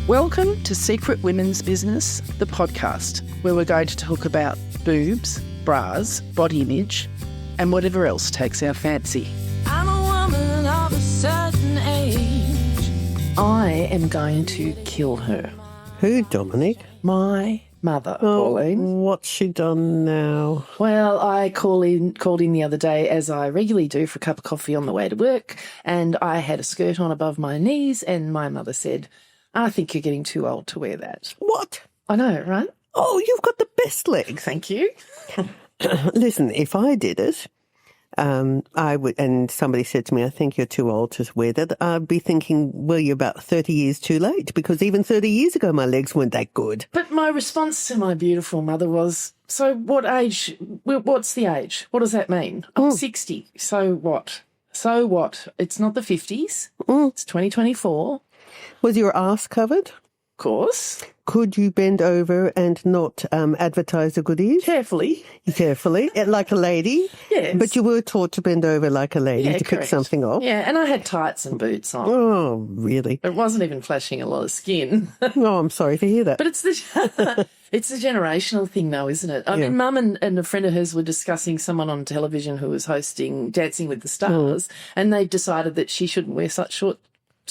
Welcome to Secret Women's Business, the podcast, where we're going to talk about boobs, bras, body image, and whatever else takes our fancy. I'm a woman of a certain age. I am going to kill her. Who, Dominique? My mother, Pauline. What's she done now? Well, I called in the other day, as I regularly do, for a cup of coffee on the way to work, and I had a skirt on above my knees, and my mother said, I think you're getting too old to wear that. What? I know, right? Oh, you've got the best leg. Thank you. Listen, if I did it, I would, and somebody said to me, I think you're too old to wear that, I'd be thinking, well, you're about 30 years too late, because even 30 years ago, my legs weren't that good. But my response to my beautiful mother was, so what age, what's the age? What does that mean? I'm 60. So what? So what? It's not the 50s. It's 2024. Was your arse covered? Of course. Could you bend over and not advertise the goodies? Carefully, like a lady? Yes. But you were taught to bend over like a lady to pick correct. something off? Yeah, and I had tights and boots on. Oh, really? It wasn't even flashing a lot of skin. Oh, I'm sorry to hear that. But it's the generational thing, though, isn't it? I mean, Mum and a friend of hers were discussing someone on television who was hosting Dancing with the Stars, and they decided that she shouldn't wear such short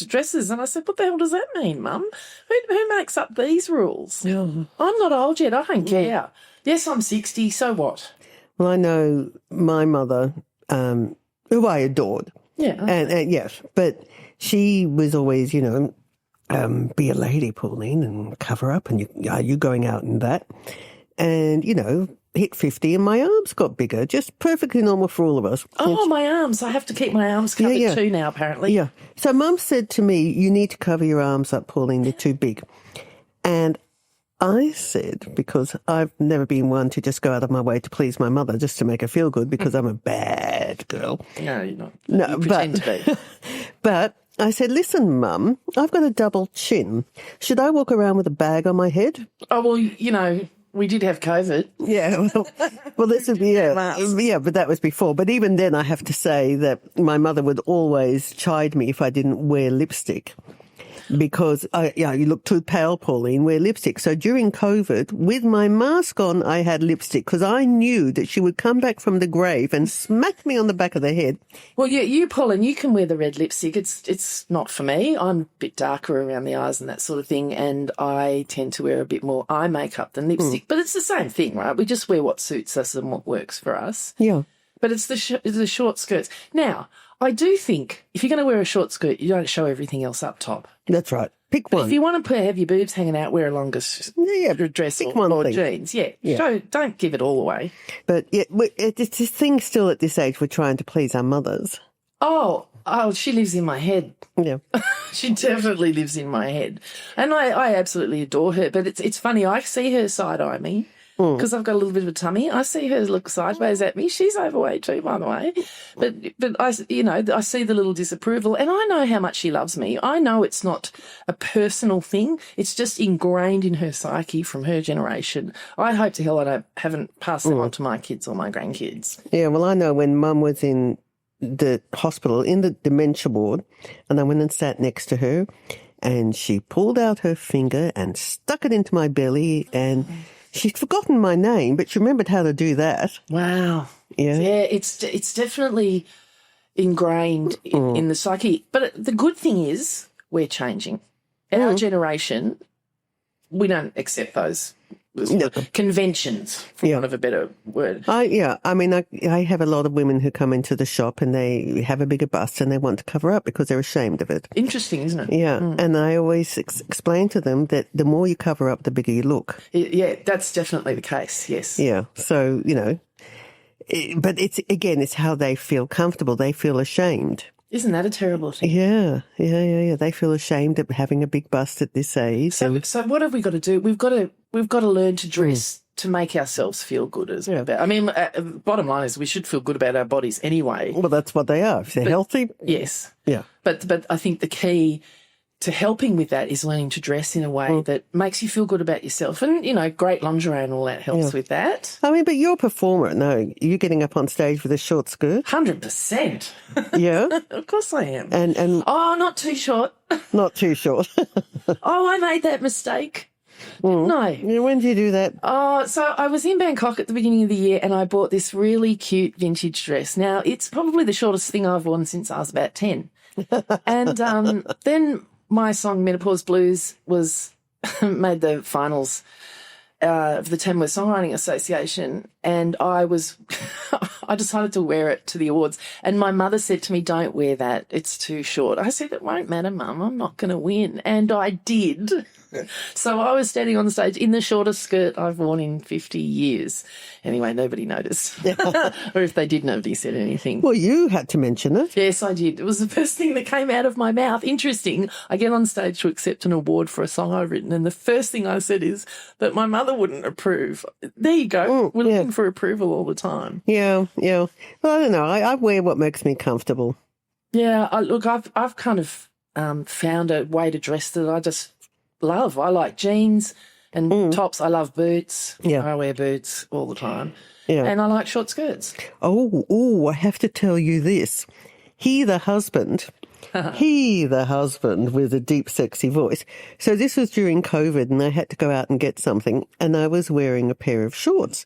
dresses. And I said, what the hell does that mean, Mum? Who makes up these rules? Yeah. I'm not old yet. I don't care. Yes, I'm 60. So what? Well, I know my mother, who I adored. Yeah. And yes, but she was always, be a lady, Pauline, and cover up, and you going out in that. And, hit 50 and my arms got bigger, just perfectly normal for all of us. Oh, my arms. I have to keep my arms covered too now, apparently. Yeah. So Mum said to me, you need to cover your arms up, Pauline, they're too big. And I said, because I've never been one to just go out of my way to please my mother just to make her feel good, because I'm a bad girl. No, you're not. No, you pretend to be. But I said, listen, Mum, I've got a double chin. Should I walk around with a bag on my head? Oh, well, we did have COVID. Yeah, well, this would be, but that was before. But even then, I have to say that my mother would always chide me if I didn't wear lipstick. Because, you look too pale, Pauline, wear lipstick. So during COVID, with my mask on, I had lipstick because I knew that she would come back from the grave and smack me on the back of the head. Well, you Pauline, you can wear the red lipstick. It's not for me. I'm a bit darker around the eyes and that sort of thing, and I tend to wear a bit more eye makeup than lipstick. But it's the same thing, right? We just wear what suits us and what works for us. Yeah. But it's the short skirts. Now, I do think if you're going to wear a short skirt, you don't show everything else up top. That's right. Pick one. If you want to have your boobs hanging out, wear a longer dress or jeans. Yeah. Don't give it all away. But it's this thing still at this age, we're trying to please our mothers. Oh, she lives in my head. Yeah. She definitely lives in my head. And I absolutely adore her. But it's funny, I see her side-eye me. Because I've got a little bit of a tummy. I see her look sideways at me. She's overweight too, by the way. But I see the little disapproval, and I know how much she loves me. I know it's not a personal thing. It's just ingrained in her psyche from her generation. I hope to hell I haven't passed them on to my kids or my grandkids. Yeah, well, I know when Mum was in the hospital, in the dementia ward, and I went and sat next to her, and she pulled out her finger and stuck it into my belly, and she'd forgotten my name, but she remembered how to do that. Wow. Yeah. Yeah, it's definitely ingrained in the psyche. But the good thing is we're changing. Our generation, we don't accept those conventions, for want of a better word. I have a lot of women who come into the shop and they have a bigger bust and they want to cover up because they're ashamed of it. Interesting, isn't it? Yeah, and I always explain to them that the more you cover up, the bigger you look. Yeah, that's definitely the case, yes. Yeah, so, but it's how they feel comfortable. They feel ashamed. Isn't that a terrible thing? Yeah. They feel ashamed of having a big bust at this age. So what have we got to do? We've got to learn to dress to make ourselves feel good as well. I mean, bottom line is we should feel good about our bodies anyway. Well, that's what they are. If they're healthy. Yes. Yeah. But I think the key to helping with that is learning to dress in a way that makes you feel good about yourself. And, great lingerie and all that helps with that. I mean, but you're a performer. No, you're getting up on stage with a short skirt. 100%. Yeah. Of course I am. And Oh, not too short. not too short. Oh, I made that mistake. No. Yeah, when did you do that? Oh, so I was in Bangkok at the beginning of the year and I bought this really cute vintage dress. Now, it's probably the shortest thing I've worn since I was about 10. And then my song Menopause Blues was made the finals of the Tamworth Songwriting Association, and I decided to wear it to the awards. And my mother said to me, "Don't wear that, it's too short." I said, "It won't matter, Mum, I'm not going to win." And I did. So I was standing on the stage in the shortest skirt I've worn in 50 years. Anyway, nobody noticed. Or if they did, nobody said anything. Well, you had to mention it. Yes, I did. It was the first thing that came out of my mouth. Interesting. I get on stage to accept an award for a song I've written, and the first thing I said is that my mother wouldn't approve. There you go. We're looking for approval all the time. Yeah. Well, I don't know. I wear what makes me comfortable. Yeah, I've kind of found a way to dress that I just love. I like jeans and tops. I love boots. Yeah. I wear boots all the time. Yeah. And I like short skirts. Oh, I have to tell you this. He, the husband with a deep, sexy voice. So this was during COVID and I had to go out and get something and I was wearing a pair of shorts.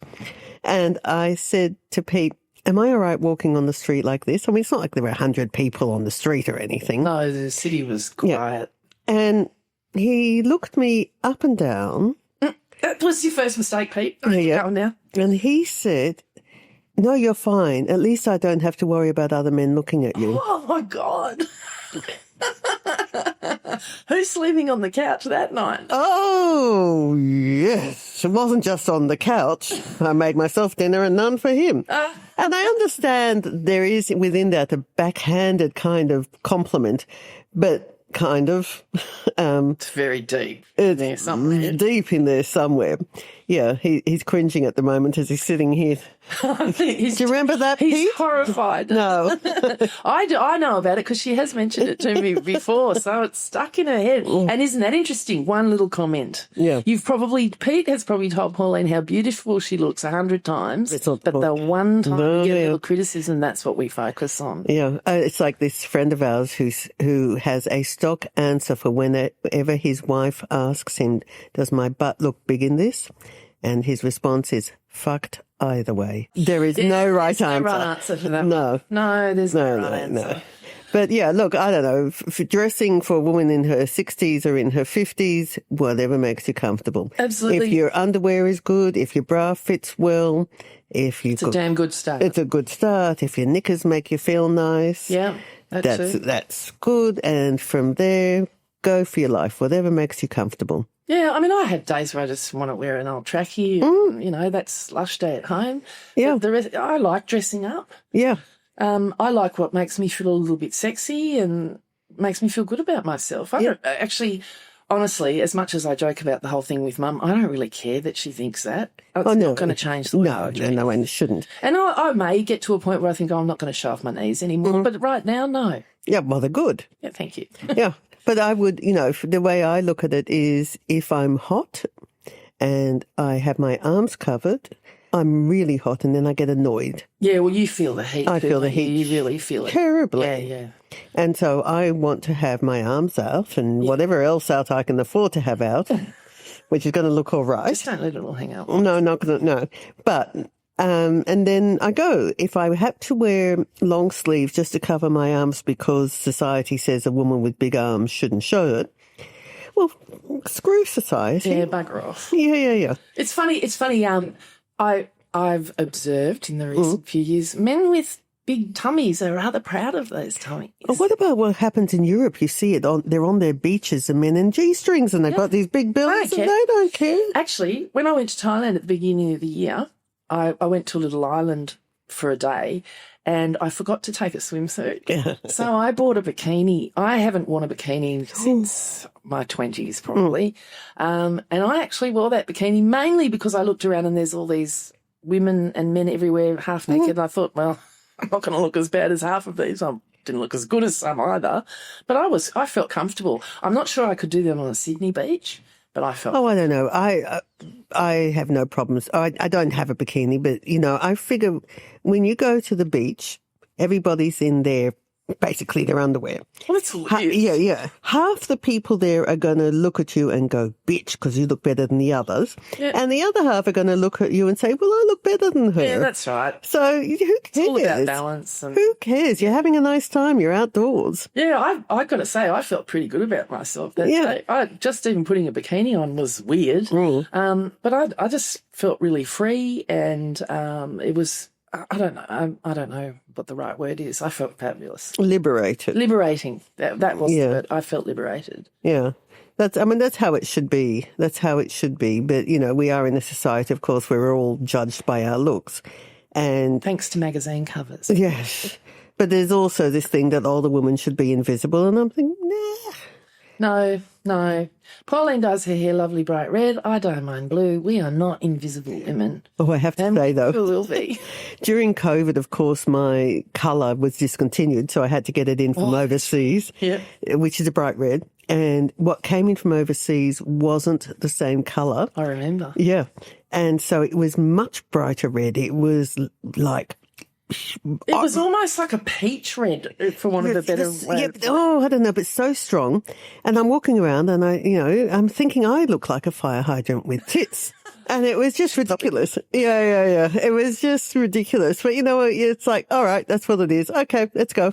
And I said to Pete, "Am I all right walking on the street like this?" I mean, it's not like there were 100 people on the street or anything. No, the city was quiet. Yeah. And he looked me up and down. That was your first mistake, Pete. Yeah. Go on now. And he said, "No, you're fine. At least I don't have to worry about other men looking at you." Oh, my God. Who's sleeping on the couch that night? Oh, yes. It wasn't just on the couch. I made myself dinner and none for him. And I understand there is within that a backhanded kind of compliment, but kind of. It's very deep. There's something deep in there somewhere. Yeah, he's cringing at the moment as he's sitting here. Do you remember that, He's Pete? horrified. No. I know about it because she has mentioned it to me before, so it's stuck in her head. And isn't that interesting? One little comment. Yeah. Pete has probably told Pauline how beautiful she looks 100 times, It's not but the one time we get a yeah. little criticism, that's what we focus on. Yeah, it's like this friend of ours who has a stock answer for whenever his wife asks him, "Does my butt look big in this?" And his response is, "Fucked either way." There is no right answer. No right answer for that. No. No, there's no right answer. No. But yeah, look, I don't know, for dressing for a woman in her 60s or in her 50s, whatever makes you comfortable. Absolutely. If your underwear is good, if your bra fits well, if you It's a damn good start. it's a good start. If your knickers make you feel nice, Yeah, that's good. And from there, go for your life, whatever makes you comfortable. Yeah, I mean, I have days where I just want to wear an old trackie. That's slush day at home. Yeah. But the rest, I like dressing up. Yeah. I like what makes me feel a little bit sexy and makes me feel good about myself. I don't actually, honestly, as much as I joke about the whole thing with Mum, I don't really care that she thinks that. It's not going to change the way I dress. No, and it shouldn't. And I may get to a point where I think, I'm not going to show off my knees anymore. But right now, no. Yeah, well, they're good. Yeah, thank you. Yeah. But I would, the way I look at it is if I'm hot and I have my arms covered, I'm really hot and then I get annoyed. Yeah, well, you feel the heat. I feel the heat. You really feel it. Terribly. Yeah. And so I want to have my arms out and whatever else out I can afford to have out, which is going to look all right. Just don't let it all hang out. No, not going to, no. But, and then I go. If I had to wear long sleeves just to cover my arms because society says a woman with big arms shouldn't show it, well, screw society. Yeah, bugger off. Yeah. It's funny. I've observed in the recent few years, men with big tummies are rather proud of those tummies. Oh, what about what happens in Europe? You see it they're on their beaches, the men in G-strings, and they've got these big bellies, and they don't care. Actually, when I went to Thailand at the beginning of the year, I went to a little island for a day and I forgot to take a swimsuit. So I bought a bikini. I haven't worn a bikini since my 20s probably. And I actually wore that bikini mainly because I looked around and there's all these women and men everywhere half naked. And I thought, well, I'm not going to look as bad as half of these. I'm didn't look as good as some either, but I felt comfortable. I'm not sure I could do that on a Sydney beach, but I felt. Oh, I don't know. I have no problems. I don't have a bikini, but, you know, I figure when you go to the beach, everybody's in their, basically their underwear. Well, it's Yeah. Half the people there are going to look at you and go, bitch, because you look better than the others. Yeah. And the other half are going to look at you and say, well, I look better than her. Yeah, that's right. So who cares? It's all about balance. And, Who cares? You're having a nice time. You're outdoors. yeah, I got to say, I felt pretty good about myself that Yeah. day. I just even putting a bikini on was weird. But I just felt really free, and it was. I don't know. I don't know what the right word is. I felt fabulous. Liberating. That was the word. I felt liberated. Yeah. That's how it should be. That's how it should be. But, you know, we are in a society, of course, where we're all judged by our looks. And Thanks to magazine covers. yes. But there's also this thing that older women should be invisible. And I'm thinking, nah. No. Pauline does her hair lovely bright red. I don't mind blue. We are not invisible women. Oh, I have to say, though, We will be. during COVID, of course, my colour was discontinued, so I had to get it in from overseas, which is a bright red. And what came in from overseas wasn't the same colour. I remember. Yeah. And so it was much brighter red. It was like... It was almost like a peach red, for one of the better ways. I don't know, but so strong. And I'm walking around and I'm thinking I look like a fire hydrant with tits. And it was just ridiculous. Yeah. It was just ridiculous. But you know what? It's like, all right, that's what it is. Okay, let's go.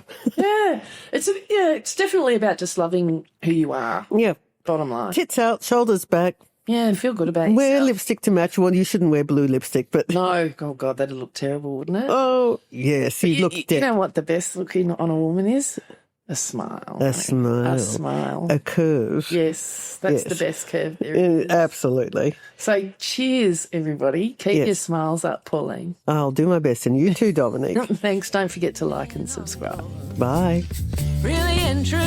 It's definitely about just loving who you are. Yeah. Bottom line. Tits out, shoulders back. Yeah, and feel good about yourself. Wear lipstick to match. Well, you shouldn't wear blue lipstick, but... No, oh God, that'd look terrible, wouldn't it? Oh, yes, you look You dead. know what the best looking on a woman is? A smile. A smile. A smile. A curve. Yes, that's the best curve there is. Absolutely. So cheers, everybody. Keep your smiles up, Pauline. I'll do my best. And you too, Dominique. Thanks. Don't forget to like and subscribe. Bye. Really and true.